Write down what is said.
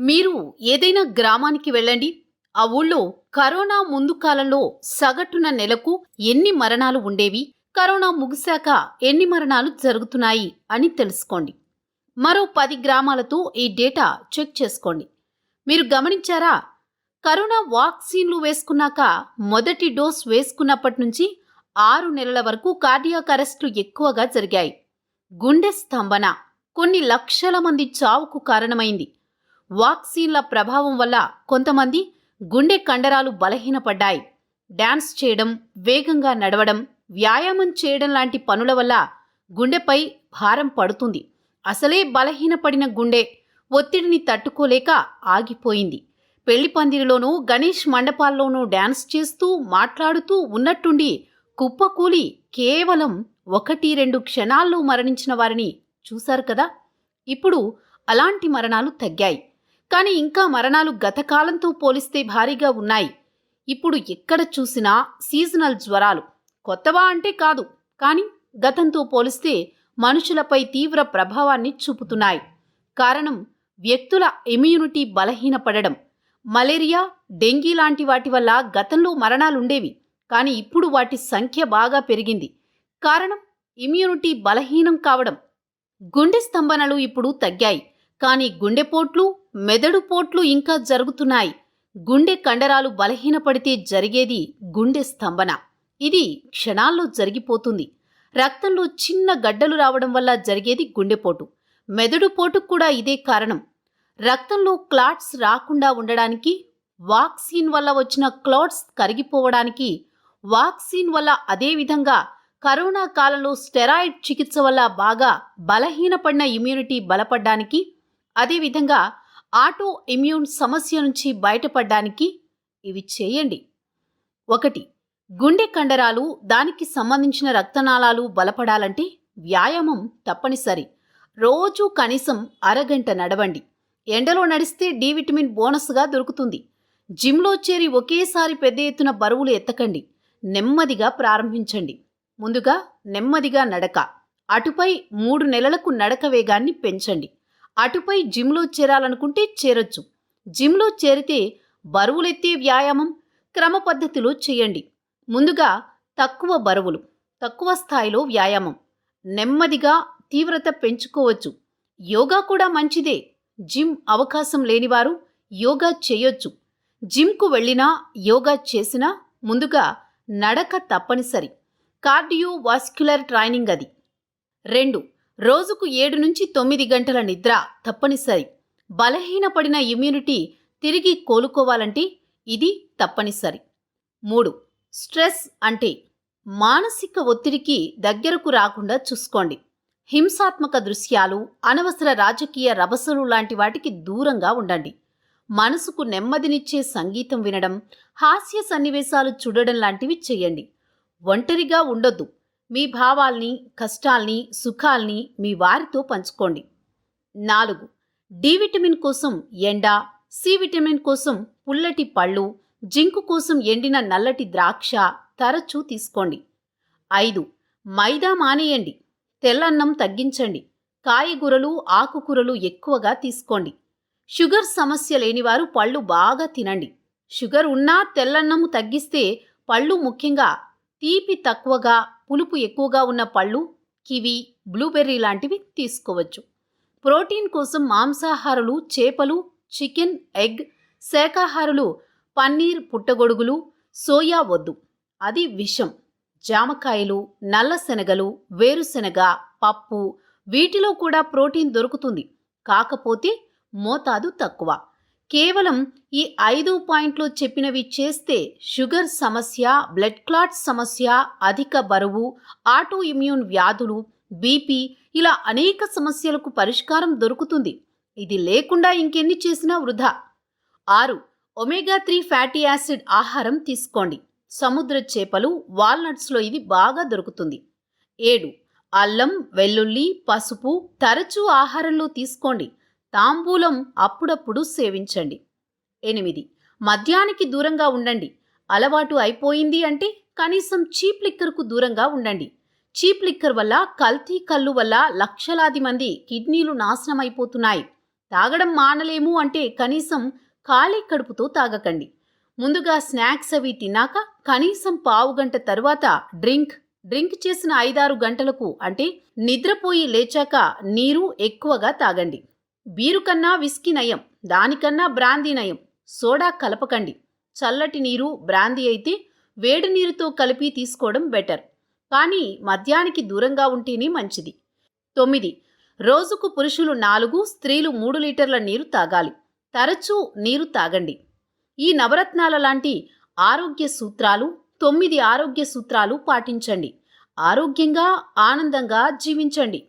మీరు ఏదైనా గ్రామానికి వెళ్ళండి. ఆ ఊళ్ళో కరోనా ముందు కాలంలో సగటున నెలకు ఎన్ని మరణాలు ఉండేవి, కరోనా ముగిశాక ఎన్ని మరణాలు జరుగుతున్నాయి అని తెలుసుకోండి. మరో 10 గ్రామాలతో ఈ డేటా చెక్ చేసుకోండి. మీరు గమనించారా? కరోనా వాక్సిన్లు వేసుకున్నాక మొదటి డోస్ వేసుకున్నప్పటి నుంచి 6 నెలల వరకు కార్డియాక్ అరెస్టులు ఎక్కువగా జరిగాయి. గుండె స్తంభన కొన్ని లక్షల మంది చావుకు కారణమైంది. వాక్సిన్ల ప్రభావం వల్ల కొంతమంది గుండె కండరాలు బలహీనపడ్డాయి. డాన్స్ చేయడం, వేగంగా నడవడం, వ్యాయామం చేయడం లాంటి పనుల వల్ల గుండెపై భారం పడుతుంది. అసలే బలహీనపడిన గుండె ఒత్తిడిని తట్టుకోలేక ఆగిపోయింది. పెళ్లి పందిరిలోనూ గణేష్ మండపాల్లోనూ డాన్స్ చేస్తూ మాట్లాడుతూ ఉన్నట్టుండి కుప్పకూలి కేవలం 1-2 క్షణాల్లో మరణించిన వారిని చూశారు కదా. ఇప్పుడు అలాంటి మరణాలు తగ్గాయి. కానీ ఇంకా మరణాలు గత కాలంతో పోలిస్తే భారీగా ఉన్నాయి. ఇప్పుడు ఎక్కడ చూసినా సీజనల్ జ్వరాలు. కొత్తవా అంటే కాదు, కానీ గతంతో పోలిస్తే మనుషులపై తీవ్ర ప్రభావాన్ని చూపుతున్నాయి. కారణం వ్యక్తుల ఇమ్యూనిటీ బలహీనపడడం. మలేరియా, డెంగీ లాంటి వాటి వల్ల గతంలో మరణాలుండేవి, కానీ ఇప్పుడు వాటి సంఖ్య బాగా పెరిగింది. కారణం ఇమ్యూనిటీ బలహీనం కావడం. గుండె స్తంభనలు ఇప్పుడు తగ్గాయి, కానీ గుండెపోట్లు, మెదడుపోట్లు ఇంకా జరుగుతున్నాయి. గుండె కండరాలు బలహీనపడితే జరిగేది గుండె స్తంభన. ఇది క్షణాల్లో జరిగిపోతుంది. రక్తంలో చిన్న గడ్డలు రావడం వల్ల జరిగేది గుండెపోటు. మెదడుపోటుకు కూడా ఇదే కారణం. రక్తంలో క్లాట్స్ రాకుండా ఉండడానికి, వాక్సిన్ వల్ల వచ్చిన క్లాట్స్ కరిగిపోవడానికి, వాక్సిన్ వల్ల అదేవిధంగా కరోనా కాలంలో స్టెరాయిడ్ చికిత్స వల్ల బాగా బలహీనపడిన ఇమ్యూనిటీ బలపడ్డానికి, అదేవిధంగా ఆటో ఇమ్యూన్ సమస్య నుంచి బయటపడడానికి ఇవి చేయండి. 1. గుండె కండరాలు, దానికి సంబంధించిన రక్తనాళాలు బలపడాలంటే వ్యాయామం తప్పనిసరి. రోజూ కనీసం అరగంట నడవండి. ఎండలో నడిస్తే డి విటమిన్ బోనస్గా దొరుకుతుంది. జిమ్లో చేరి ఒకేసారి పెద్ద ఎత్తున బరువులు ఎత్తకండి. నెమ్మదిగా ప్రారంభించండి. ముందుగా నెమ్మదిగా నడక. అటుపై 3 నెలలకు నడక వేగాన్ని పెంచండి. అటుపై జిమ్లో చేరాలనుకుంటే చేరొచ్చు. జిమ్లో చేరితే బరువులెత్తే వ్యాయామం క్రమ పద్ధతిలో చేయండి. ముందుగా తక్కువ బరువులు, తక్కువ స్థాయిలో వ్యాయామం. నెమ్మదిగా తీవ్రత పెంచుకోవచ్చు. యోగా కూడా మంచిదే. జిమ్ అవకాశం లేనివారు యోగా చేయొచ్చు. జిమ్కు వెళ్ళినా యోగా చేసినా ముందుగా నడక తప్పనిసరి. కార్డియో వాస్క్యులర్ ట్రైనింగ్ అది. 2. రోజుకు 7-9 గంటల నిద్ర తప్పనిసరి. బలహీనపడిన ఇమ్యూనిటీ తిరిగి కోలుకోవాలంటే ఇది తప్పనిసరి. 3. స్ట్రెస్ అంటే మానసిక ఒత్తిడికి దగ్గరకు రాకుండా చూసుకోండి. హింసాత్మక దృశ్యాలు, అనవసర రాజకీయ రభసలు లాంటి వాటికి దూరంగా ఉండండి. మనసుకు నెమ్మదినిచ్చే సంగీతం వినడం, హాస్య సన్నివేశాలు చూడడం లాంటివి చేయండి. ఒంటరిగా ఉండొద్దు. మీ భావాల్ని, కష్టాల్ని, సుఖాల్ని మీ వారితో పంచుకోండి. 4. డి విటమిన్ కోసం ఎండ, సి విటమిన్ కోసం పుల్లటి పళ్ళు, జింకు కోసం ఎండిన నల్లటి ద్రాక్ష తరచూ తీసుకోండి. 5. మైదా మానేయండి. తెల్లన్నం తగ్గించండి. కాయగూరలు, ఆకుకూరలు ఎక్కువగా తీసుకోండి. షుగర్ సమస్య లేనివారు పళ్ళు బాగా తినండి. షుగర్ ఉన్నా తెల్లన్నము తగ్గిస్తే పళ్ళు, ముఖ్యంగా తీపి తక్కువగా, పులుపు ఎక్కువగా ఉన్న పళ్ళు, కివి, బ్లూబెర్రీ లాంటివి తీసుకోవచ్చు. ప్రోటీన్ కోసం మాంసాహారులు చేపలు, చికెన్, ఎగ్. శాకాహారులు పన్నీర్, పుట్టగొడుగులు, సోయా వద్దు, అది విషం. జామకాయలు, నల్ల శనగలు, వేరుశెనగ, పప్పు, వీటిలో కూడా ప్రోటీన్ దొరుకుతుంది. కాకపోతే మోతాదు తక్కువ. కేవలం ఈ 5 పాయింట్లు చెప్పినవి చేస్తే షుగర్ సమస్య, బ్లడ్ క్లాట్ సమస్య, అధిక బరువు, ఆటో ఇమ్యూన్ వ్యాధులు, బీపీ, ఇలా అనేక సమస్యలకు పరిష్కారం దొరుకుతుంది. ఇది లేకుండా ఇంకెన్ని చేసినా వృధా. 6. ఒమేగా 3 ఫ్యాటీ యాసిడ్ ఆహారం తీసుకోండి. సముద్ర చేపలు, వాల్నట్స్లో ఇది బాగా దొరుకుతుంది. 7. అల్లం, వెల్లుల్లి, పసుపు తరచూ ఆహారంలో తీసుకోండి. తాంబూలం అప్పుడప్పుడు సేవించండి. 8. మద్యానికి దూరంగా ఉండండి. అలవాటు అయిపోయింది అంటే కనీసం చీప్ లిక్కర్కు దూరంగా ఉండండి. చీప్ లిక్కర్ వల్ల, కల్తీ కల్లు వల్ల లక్షలాది మంది కిడ్నీలు నాశనమైపోతున్నాయి. తాగడం మానలేము అంటే కనీసం ఖాళీ కడుపుతో తాగకండి. ముందుగా స్నాక్స్ అవి తిన్నాక కనీసం పావుగంట తరువాత డ్రింక్ చేసిన 5-6 గంటలకు అంటే నిద్రపోయి లేచాక నీరు ఎక్కువగా తాగండి. బీరు కన్నా విస్కీ నయం, దానికన్నా బ్రాందీ నయం. సోడా కలపకండి. చల్లటి నీరు, బ్రాందీ అయితే వేడి నీరుతో కలిపి తీసుకోవడం బెటర్. కానీ మద్యానికి దూరంగా ఉంటేనే మంచిది. 9. రోజుకు పురుషులు 4, స్త్రీలు 3 లీటర్ల నీరు తాగాలి. తరచూ నీరు తాగండి. ఈ నవరత్నాల లాంటి ఆరోగ్య సూత్రాలు 9 ఆరోగ్య సూత్రాలు పాటించండి. ఆరోగ్యంగా, ఆనందంగా జీవించండి.